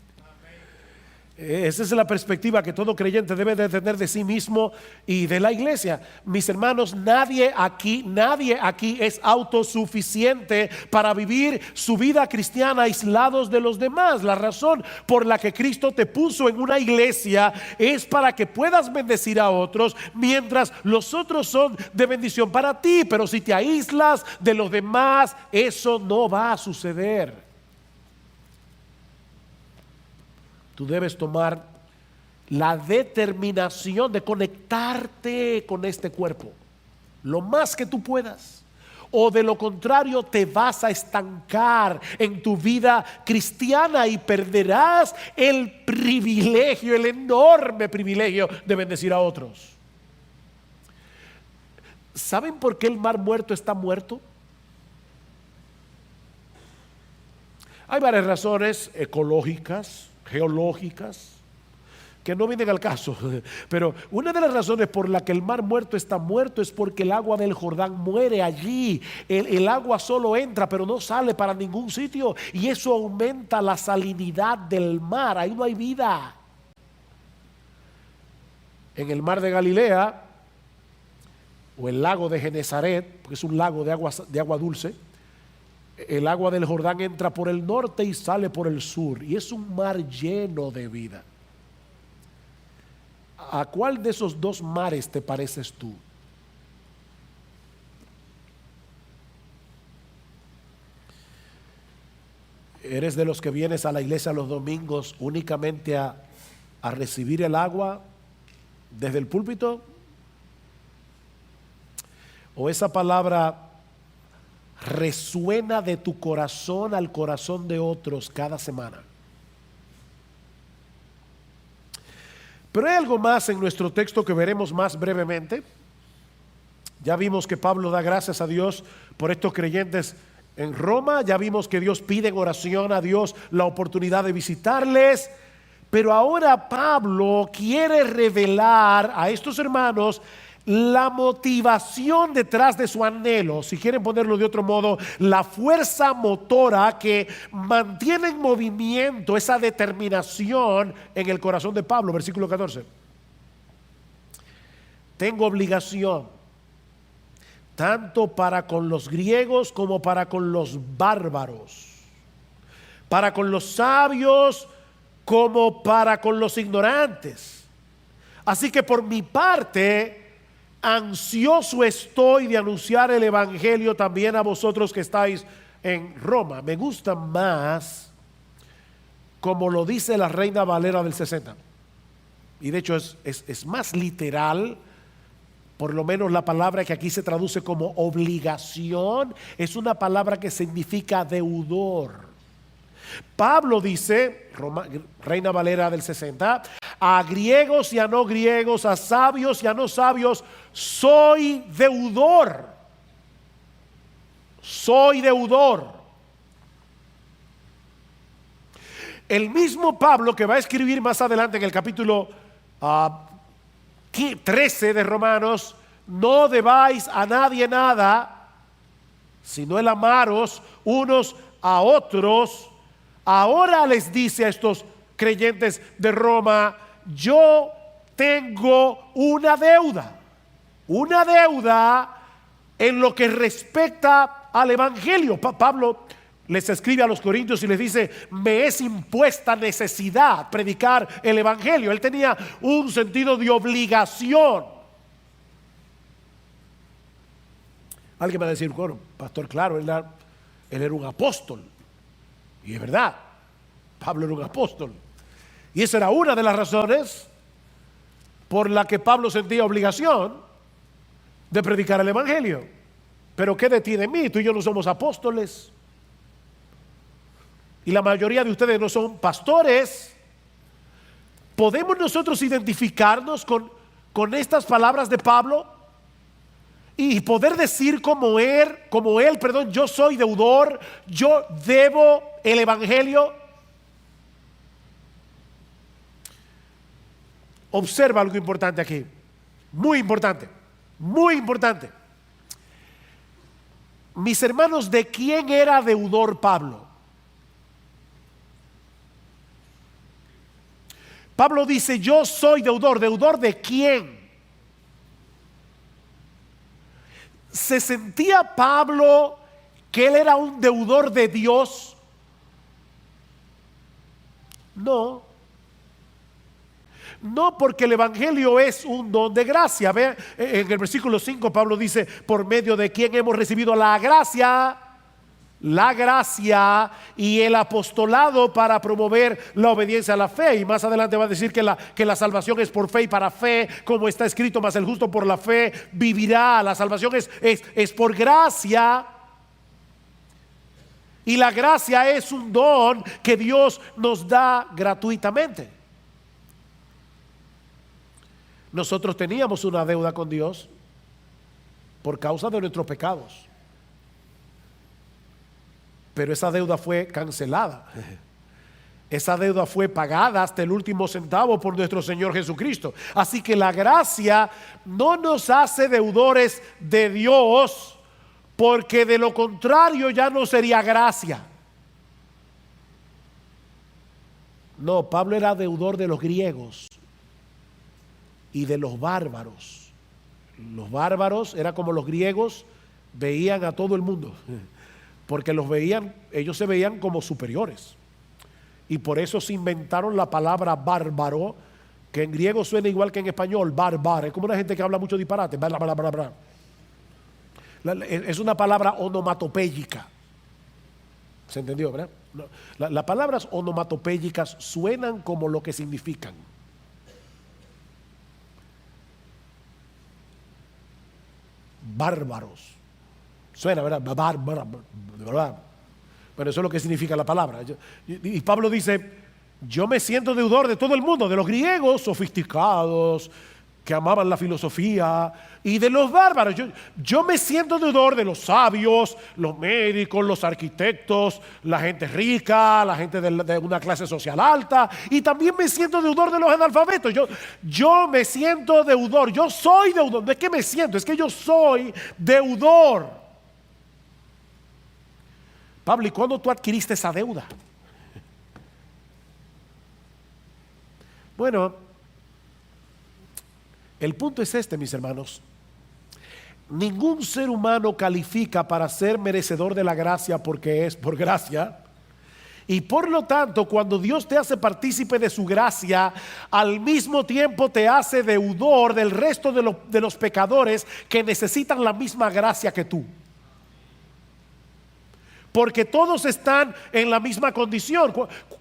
Esa es la perspectiva que todo creyente debe de tener de sí mismo y de la iglesia. Mis hermanos, nadie aquí es autosuficiente para vivir su vida cristiana aislados de los demás. La razón por la que Cristo te puso en una iglesia es para que puedas bendecir a otros, mientras los otros son de bendición para ti. Pero si te aíslas de los demás, eso no va a suceder. Tú debes tomar la determinación de conectarte con este cuerpo lo más que tú puedas, o de lo contrario te vas a estancar en tu vida cristiana y perderás el privilegio, el enorme privilegio de bendecir a otros. ¿Saben por qué el mar muerto está muerto? Hay varias razones ecológicas, geológicas, que no vienen al caso, pero una de las razones por la que el mar muerto está muerto es porque el agua del Jordán muere allí. El agua solo entra pero no sale para ningún sitio, y eso aumenta la salinidad del mar. Ahí no hay vida. En el mar de Galilea o el lago de Genesaret, porque es un lago de agua dulce, el agua del Jordán entra por el norte y sale por el sur, y es un mar lleno de vida. ¿A cuál de esos dos mares te pareces tú? ¿Eres de los que vienes a la iglesia los domingos únicamente a recibir el agua desde el púlpito? ¿O esa palabra resuena de tu corazón al corazón de otros cada semana? Pero hay algo más en nuestro texto que veremos más brevemente. Ya vimos que Pablo da gracias a Dios por estos creyentes en Roma. Ya vimos que Dios pide en oración a Dios la oportunidad de visitarles. Pero ahora Pablo quiere revelar a estos hermanos la motivación detrás de su anhelo, si quieren ponerlo de otro modo, la fuerza motora que mantiene en movimiento esa determinación en el corazón de Pablo. Versículo 14: tengo obligación tanto para con los griegos como para con los bárbaros, para con los sabios como para con los ignorantes. Así que por mi parte, ansioso estoy de anunciar el evangelio también a vosotros que estáis en Roma. Me gusta más como lo dice la Reina Valera del 60, y de hecho es más literal. Por lo menos la palabra que aquí se traduce como obligación es una palabra que significa deudor. Pablo dice, Reina Valera del 60, a griegos y a no griegos, a sabios y a no sabios, soy deudor. Soy deudor. El mismo Pablo que va a escribir más adelante en el capítulo 13 de Romanos: no debáis a nadie nada, sino el amaros unos a otros. Ahora les dice a estos creyentes de Roma: yo tengo una deuda en lo que respecta al evangelio. Pablo les escribe a los corintios y les dice: me es impuesta necesidad predicar el evangelio. Él tenía un sentido de obligación. Alguien va a decir: bueno, pastor, claro, él era un apóstol. Y es verdad, Pablo era un apóstol. Y esa era una de las razones por la que Pablo sentía obligación de predicar el evangelio. Pero ¿qué detiene mí? Tú y yo no somos apóstoles. Y la mayoría de ustedes no son pastores. ¿Podemos nosotros identificarnos con estas palabras de Pablo y poder decir como él, yo soy deudor, yo debo el evangelio? Observa algo importante aquí, muy importante, muy importante. Mis hermanos, ¿de quién era deudor Pablo? Pablo dice, yo soy deudor. ¿Deudor de quién? ¿Se sentía Pablo que él era un deudor de Dios? No. No, porque el evangelio es un don de gracia. Ve, en el versículo 5 Pablo dice, por medio de quien hemos recibido la gracia y el apostolado para promover la obediencia a la fe. Y más adelante va a decir que la salvación es por fe y para fe, como está escrito, mas el justo por la fe vivirá. La salvación es por gracia. Y la gracia es un don que Dios nos da gratuitamente. Nosotros teníamos una deuda con Dios por causa de nuestros pecados, pero esa deuda fue cancelada. Esa deuda fue pagada hasta el último centavo por nuestro Señor Jesucristo. Así que la gracia no nos hace deudores de Dios, porque de lo contrario ya no sería gracia. No, Pablo era deudor de los griegos y de los bárbaros. Los bárbaros era como los griegos veían a todo el mundo, porque ellos se veían como superiores, y por eso se inventaron la palabra bárbaro, que en griego suena igual que en español, bárbaro. Es como una gente que habla mucho disparate, bla, bla, bla, bla. Es una palabra onomatopéyica. ¿Se entendió, verdad? Las palabras onomatopéyicas suenan como lo que significan. Bárbaros. Suena, ¿verdad? Bárbaro, ¿verdad? Bueno, eso es lo que significa la palabra. Y Pablo dice, yo me siento deudor de todo el mundo, de los griegos sofisticados, que amaban la filosofía, y de los bárbaros. Yo me siento deudor de los sabios, los médicos, los arquitectos, la gente rica, la gente de una clase social alta, y también me siento deudor de los analfabetos. Yo me siento deudor, yo soy deudor. No es que me siento, es que yo soy deudor. Pablo, ¿y cuándo tú adquiriste esa deuda? Bueno, el punto es este, mis hermanos. Ningún ser humano califica para ser merecedor de la gracia porque es por gracia. Y por lo tanto, cuando Dios te hace partícipe de su gracia, al mismo tiempo te hace deudor del resto de los pecadores que necesitan la misma gracia que tú. Porque todos están en la misma condición.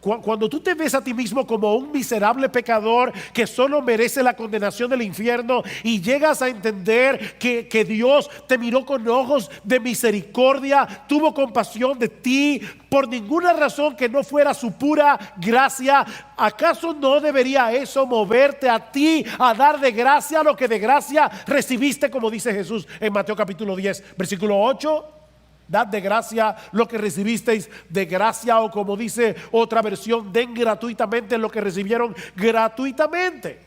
Cuando tú te ves a ti mismo como un miserable pecador que solo merece la condenación del infierno, y llegas a entender que Dios te miró con ojos de misericordia, tuvo compasión de ti por ninguna razón que no fuera su pura gracia, ¿acaso no debería eso moverte a ti a dar de gracia lo que de gracia recibiste, como dice Jesús en Mateo capítulo 10, versículo 8? Dad de gracia lo que recibisteis de gracia, o como dice otra versión, den gratuitamente lo que recibieron gratuitamente.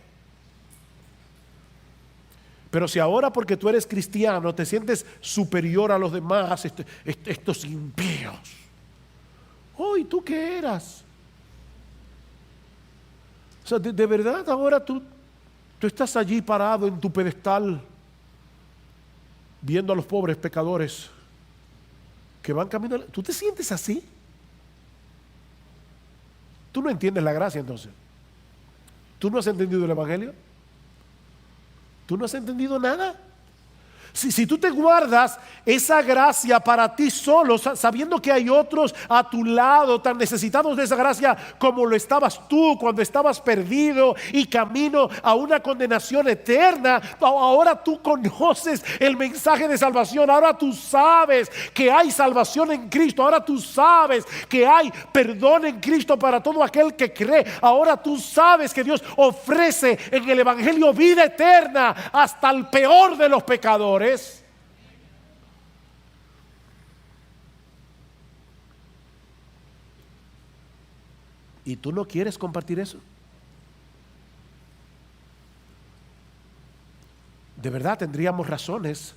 Pero si ahora, porque tú eres cristiano, te sientes superior a los demás, estos impíos, ¿y tú qué eras? O sea, de verdad ahora tú estás allí parado en tu pedestal viendo a los pobres pecadores que van caminando. ¿Tú te sientes así? Tú no entiendes la gracia entonces. ¿Tú no has entendido el evangelio? ¿Tú no has entendido nada? Si tú te guardas esa gracia para ti solo, sabiendo que hay otros a tu lado tan necesitados de esa gracia como lo estabas tú cuando estabas perdido y camino a una condenación eterna, ahora tú conoces el mensaje de salvación. Ahora tú sabes que hay salvación en Cristo. Ahora tú sabes que hay perdón en Cristo para todo aquel que cree. Ahora tú sabes que Dios ofrece en el evangelio vida eterna hasta el peor de los pecadores. ¿Y tú no quieres compartir eso? De verdad tendríamos razones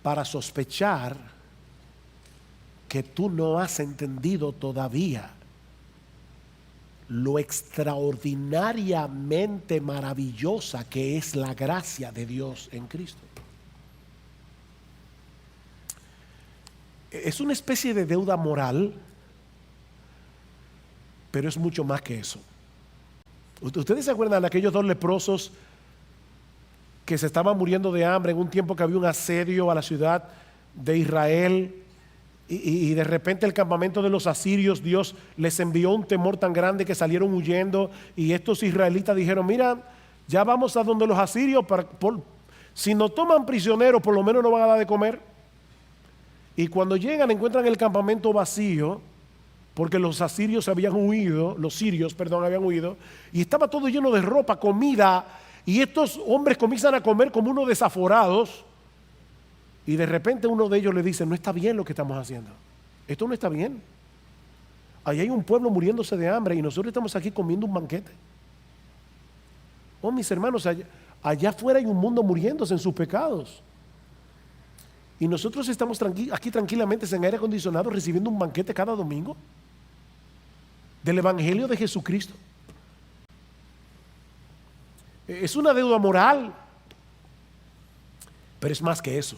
para sospechar que tú no has entendido todavía lo extraordinariamente maravillosa que es la gracia de Dios en Cristo. Es una especie de deuda moral, pero es mucho más que eso. ¿Ustedes se acuerdan de aquellos dos leprosos que se estaban muriendo de hambre en un tiempo que había un asedio a la ciudad de Israel? Y de repente el campamento de los asirios, Dios les envió un temor tan grande que salieron huyendo, y estos israelitas dijeron: mira, ya vamos a donde los asirios, si nos toman prisioneros por lo menos nos van a dar de comer. Y cuando llegan encuentran el campamento vacío, porque los asirios habían huido, los sirios, perdón, habían huido, y estaba todo lleno de ropa, comida, y estos hombres comienzan a comer como unos desaforados. Y de repente uno de ellos le dice: no está bien lo que estamos haciendo, esto no está bien. Allá hay un pueblo muriéndose de hambre y nosotros estamos aquí comiendo un banquete. Oh, mis hermanos, allá afuera hay un mundo muriéndose en sus pecados, y nosotros estamos aquí tranquilamente en aire acondicionado recibiendo un banquete cada domingo del Evangelio de Jesucristo. Es una deuda moral, pero es más que eso.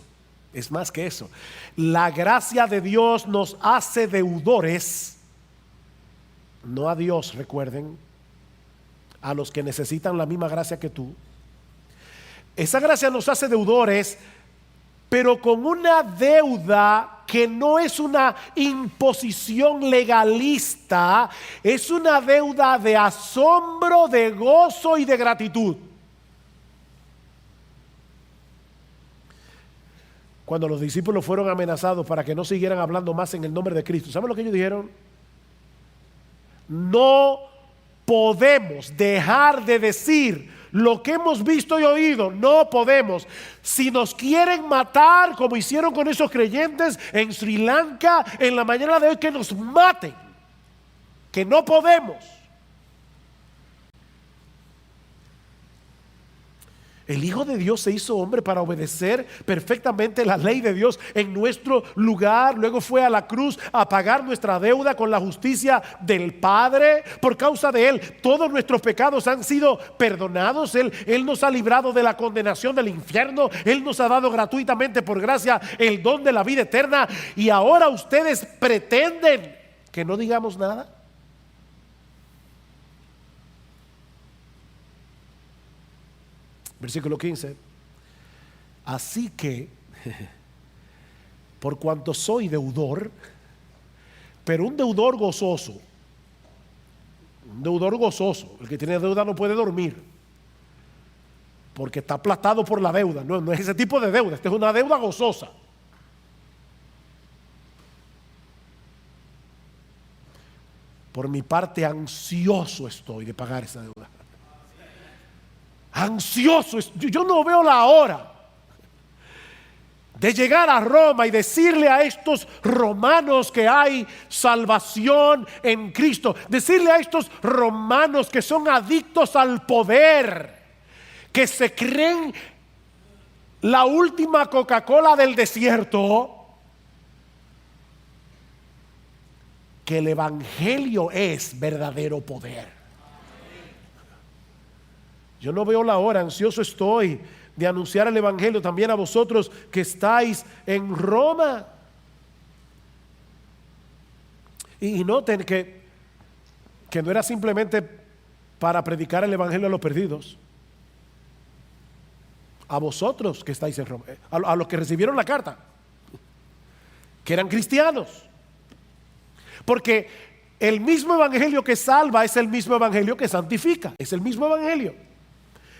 Es más que eso. La gracia de Dios nos hace deudores, no a Dios, recuerden, a los que necesitan la misma gracia que tú. Esa gracia nos hace deudores, pero con una deuda que no es una imposición legalista, es una deuda de asombro, de gozo y de gratitud. Cuando los discípulos fueron amenazados para que no siguieran hablando más en el nombre de Cristo, ¿saben lo que ellos dijeron? No podemos dejar de decir lo que hemos visto y oído. No podemos. Si nos quieren matar, como hicieron con esos creyentes en Sri Lanka en la mañana de hoy, que nos maten, que no podemos. El Hijo de Dios se hizo hombre para obedecer perfectamente la ley de Dios en nuestro lugar. Luego fue a la cruz a pagar nuestra deuda con la justicia del Padre. Por causa de Él, todos nuestros pecados han sido perdonados. Él nos ha librado de la condenación del infierno. Él nos ha dado gratuitamente por gracia el don de la vida eterna. Y ahora ustedes pretenden que no digamos nada. Versículo 15. Así que, por cuanto soy deudor, pero un deudor gozoso, el que tiene deuda no puede dormir, porque está aplastado por la deuda. No es ese tipo de deuda, esta es una deuda gozosa. Por mi parte, ansioso estoy de pagar esa deuda. Ansioso, yo no veo la hora de llegar a Roma y decirle a estos romanos que hay salvación en Cristo, decirle a estos romanos que son adictos al poder, que se creen la última Coca-Cola del desierto, que el Evangelio es verdadero poder. Yo no veo la hora, ansioso estoy de anunciar el Evangelio también a vosotros que estáis en Roma. Y noten que no era simplemente para predicar el Evangelio a los perdidos. A vosotros que estáis en Roma, a los que recibieron la carta, que eran cristianos. Porque el mismo Evangelio que salva es el mismo Evangelio que santifica, es el mismo Evangelio.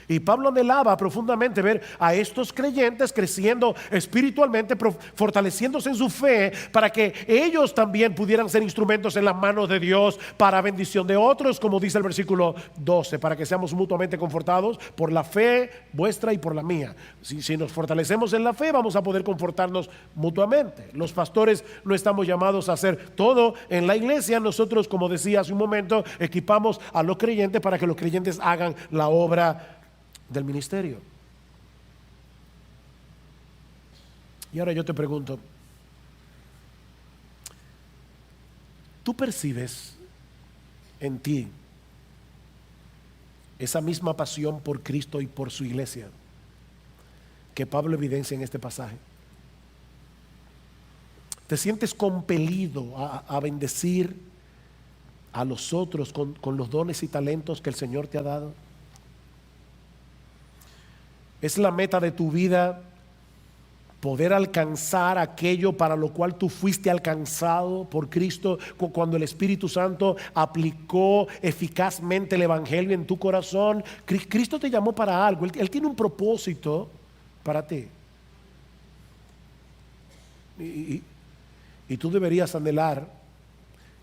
Y Pablo anhelaba profundamente ver a estos creyentes creciendo espiritualmente, fortaleciéndose en su fe, para que ellos también pudieran ser instrumentos en las manos de Dios para bendición de otros, como dice el versículo 12, para que seamos mutuamente confortados por la fe vuestra y por la mía. Si nos fortalecemos en la fe, vamos a poder confortarnos mutuamente. Los pastores no estamos llamados a hacer todo en la iglesia. Nosotros, como decía hace un momento, equipamos a los creyentes para que los creyentes hagan la obra del ministerio. Y ahora yo te pregunto, ¿tú percibes en ti esa misma pasión por Cristo y por su iglesia que Pablo evidencia en este pasaje. Te sientes compelido a bendecir a los otros con los dones y talentos que el Señor te ha dado. Es la meta de tu vida poder alcanzar aquello para lo cual tú fuiste alcanzado por Cristo cuando el Espíritu Santo aplicó eficazmente el Evangelio en tu corazón. Cristo te llamó para algo. Él tiene un propósito para ti. Y tú deberías anhelar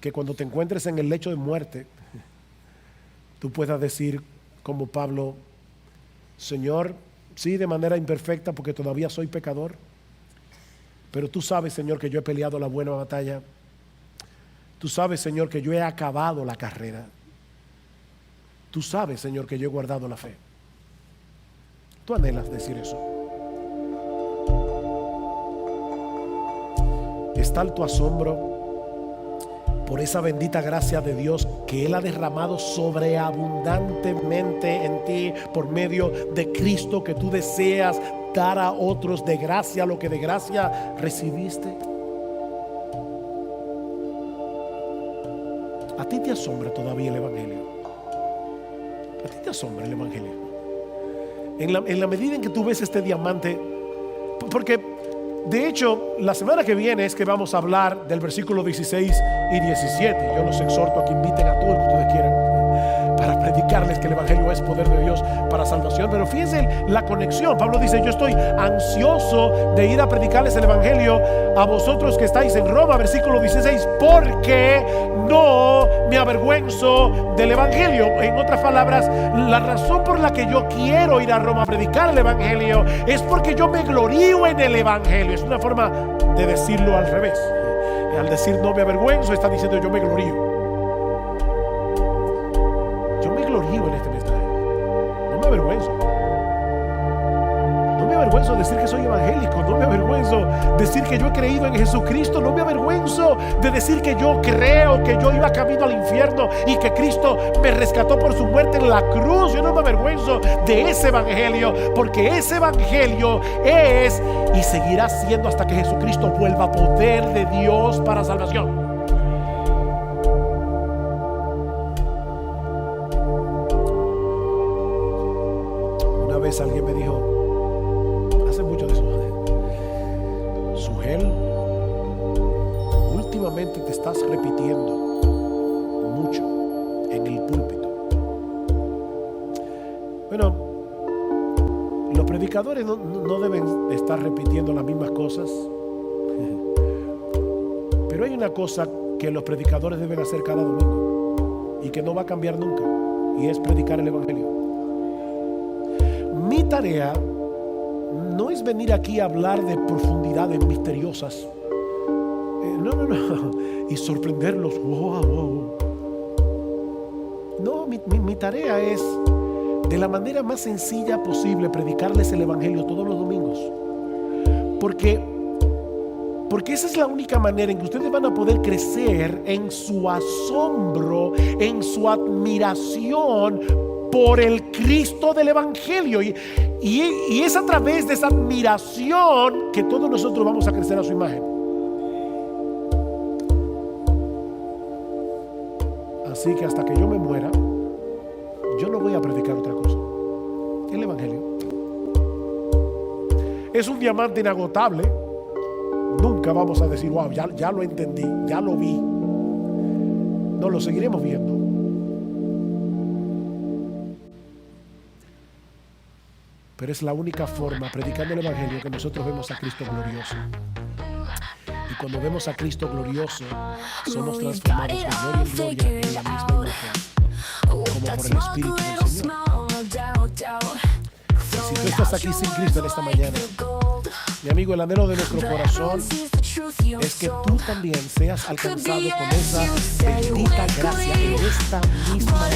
que cuando te encuentres en el lecho de muerte, tú puedas decir como Pablo: Señor, sí, de manera imperfecta, porque todavía soy pecador, pero tú sabes, Señor, que yo he peleado la buena batalla. Tú sabes, Señor, que yo he acabado la carrera. Tú sabes, Señor, que yo he guardado la fe. Tú anhelas decir eso. Es tal tu asombro por esa bendita gracia de Dios que Él ha derramado sobreabundantemente en ti por medio de Cristo, que tú deseas dar a otros de gracia lo que de gracia recibiste. ¿A ti te asombra todavía el Evangelio? ¿A ti te asombra el Evangelio? En la medida en que tú ves este diamante, porque de hecho, la semana que viene es que vamos a hablar del versículo 16 y 17. Yo los exhorto a que inviten a todos los que ustedes quieran para predicarles que el Evangelio es poder de Dios para salvación. Pero fíjense la conexión. Pablo dice: yo estoy ansioso de ir a predicarles el Evangelio a vosotros que estáis en Roma, versículo 16, porque no me avergüenzo del Evangelio. En otras palabras, la razón por la que yo quiero ir a Roma a predicar el Evangelio es porque yo me glorío en el Evangelio. Es una forma de decirlo al revés. Al decir no me avergüenzo, está diciendo yo me glorío. Yo me glorío en este mensaje. No me avergüenzo. No me avergüenzo de decir que soy evangélico. No me avergüenzo de decir que yo he creído en Jesucristo. No me avergüenzo de decir que yo creo que yo iba camino al infierno y que Cristo me rescató por su muerte en la cruz. Yo no me avergüenzo de ese evangelio, porque ese evangelio es y seguirá siendo hasta que Jesucristo vuelva, poder de Dios para salvación. Una vez alguien me dijo, hace mucho de eso: Sugel, últimamente te estás repitiendo mucho en el púlpito. Bueno, los predicadores no deben estar repitiendo las mismas cosas, pero hay una cosa que los predicadores deben hacer cada domingo y que no va a cambiar nunca, y es predicar el Evangelio. Mi tarea no es venir aquí a hablar de profundidades misteriosas, no, y sorprenderlos. Wow. No, mi tarea es, de la manera más sencilla posible, predicarles el Evangelio todos los domingos. Porque esa es la única manera en que ustedes van a poder crecer en su asombro, en su admiración por el Cristo del Evangelio. Y es a través de esa admiración que todos nosotros vamos a crecer a su imagen. Así que hasta que yo me muera, yo no voy a predicar otra cosa. El Evangelio es un diamante inagotable. Nunca vamos a decir, wow, ya lo entendí, ya lo vi. No, lo seguiremos viendo. Pero es la única forma, predicando el Evangelio, que nosotros vemos a Cristo glorioso. Y cuando vemos a Cristo glorioso, somos transformados de gloria en gloria en la misma imagen, como por el Espíritu del Señor. Y si tú estás aquí sin Cristo en esta mañana, mi amigo, el anhelo de nuestro corazón es que tú también seas alcanzado con esa bendita gracia en esta misma hora.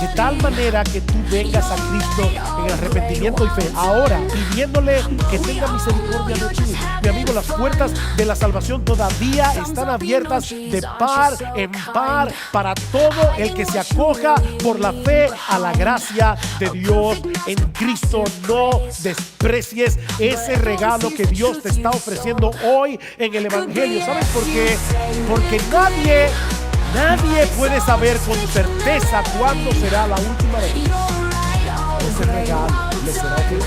Que tal manera que tú vengas a Cristo en arrepentimiento y fe, ahora pidiéndole que tenga misericordia de ti. Mi amigo, las puertas de la salvación todavía están abiertas de par en par para todo el que se acoja por la fe a la gracia de Dios en Cristo. No desprecies ese regalo que Dios te está ofreciendo hoy en el Evangelio. ¿Sabes por qué? Porque nadie puede saber con certeza cuándo será la última vez. Ese regalo le será ofrecido.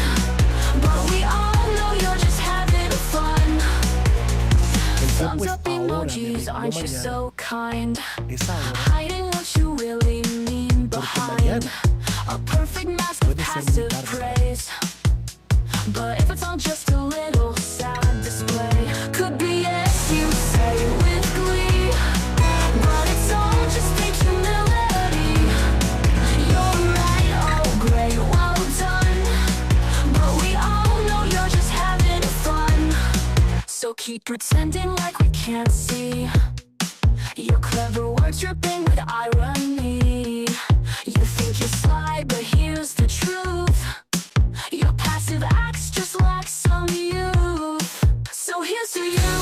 El tiempo es ahora, no mañana. Es ahora. Porque mañana puede ser muy tarde. But if it's all just a little sad display, could be yes, you say with glee, but it's all just fake humility. You're right, oh great, well done, but we all know you're just having fun. So keep pretending like we can't see your clever words dripping with irony. You think you're sly, but here's the truth. Your passive acts just lack some youth. So here's to you.